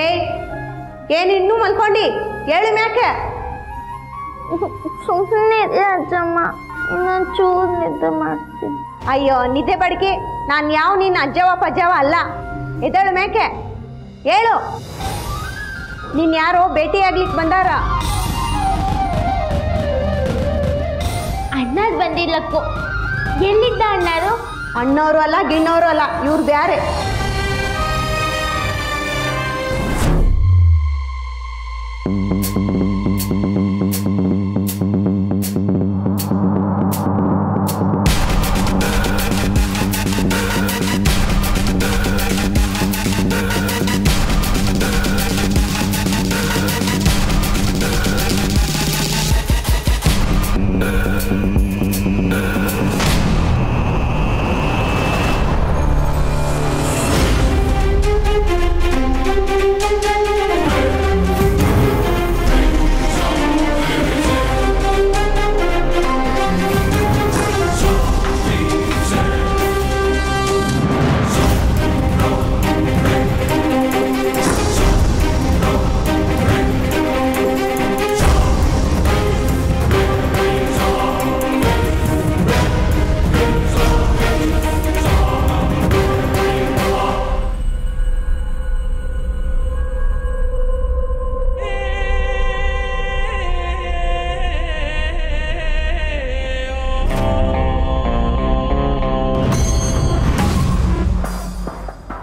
ಏಯ್ ಏನು ಇನ್ನೂ ಮಲ್ಕೊಂಡಿ ಹೇಳಿ ಮ್ಯಾಕೆ ಸುಮ್ಮನೆ ಅಜ್ಜಮ್ಮ ಇನ್ನೊಂದು ಚೂರು ನಿದ್ದೆ ಮಾಡ್ತೀನಿ. ಅಯ್ಯೋ ನಿದ್ದೆ ಬಡ್ಕಿ ನಾನು ಯಾವ ನಿನ್ನ ಅಜ್ಜವ ಪಜ್ಜವ ಅಲ್ಲ ಎದ್ದೇಳು ಮ್ಯಾಕೆ ಹೇಳು ನೀನು ಯಾರೋ ಭೇಟಿಯಾಗ್ಲಿಕ್ಕೆ ಬಂದಾರ ಅಣ್ಣಾರು ಬಂದಿಲ್ಲಕ್ಕೋ ಎಲ್ಲಿದ್ದ ಅಣ್ಣಾರು ಅಣ್ಣವರು ಅಲ್ಲ ಗಿಣ್ಣವರು ಅಲ್ಲ ಇವ್ರು ಬ್ಯಾರೆ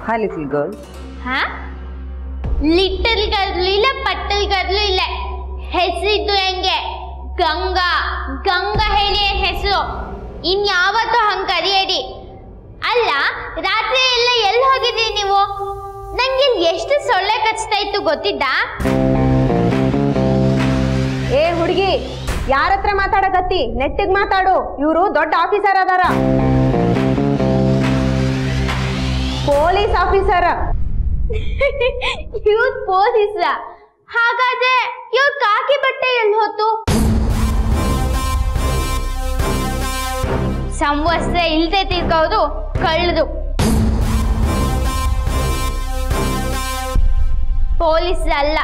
Hi, little girl. ಹಾ ಲಿಟಲ್ ಗರ್ಲು ಇಲ್ಲ ಪಟ್ಟಲ್ ಗರ್ಲು ಇಲ್ಲ ಹೆಸರಿದ್ದು ಹೆಂಗೆ ಗಂಗಾ ಗಂಗಾ ಹೇಳಿ ಏನ್ ಹೆಸರು ಇನ್ಯಾವತ್ತೂ ಹಂಗೆ ಕರಿಯಡಿ. ಅಲ್ಲ ರಾತ್ರಿ ಎಲ್ಲ ಎಲ್ಲಿ ಹೋಗಿದ್ರಿ ನೀವು? ನಂಗೆ ಎಷ್ಟು ಸೊಳ್ಳೆ ಕಚ್ತಾ ಇತ್ತು ಗೊತ್ತಿದ್ದ? ಏ ಹುಡುಗಿ ಯಾರ ಹತ್ರ ಮಾತಾಡಕತ್ತಿ ನೆಟ್ಟಿಗೆ ಮಾತಾಡು ಇವರು ದೊಡ್ಡ ಆಫೀಸರ್ ಅದಾರ ಪೊಲೀಸ್ ಆಫೀಸರ್ ಇವ್ರು ಪೊಲೀಸ ಹಾಗಾದ್ರೆ ಇವ್ರ ಕಾಕಿ ಬಟ್ಟೆ ಎಲ್ಲಿ ಹೋತು? ಸಂವತ್ಸರ ಇಲ್ದೆ ತಿರ್ಗೋದು ಕಳ್ಳದು. ಪೊಲೀಸ್ ಅಲ್ಲ.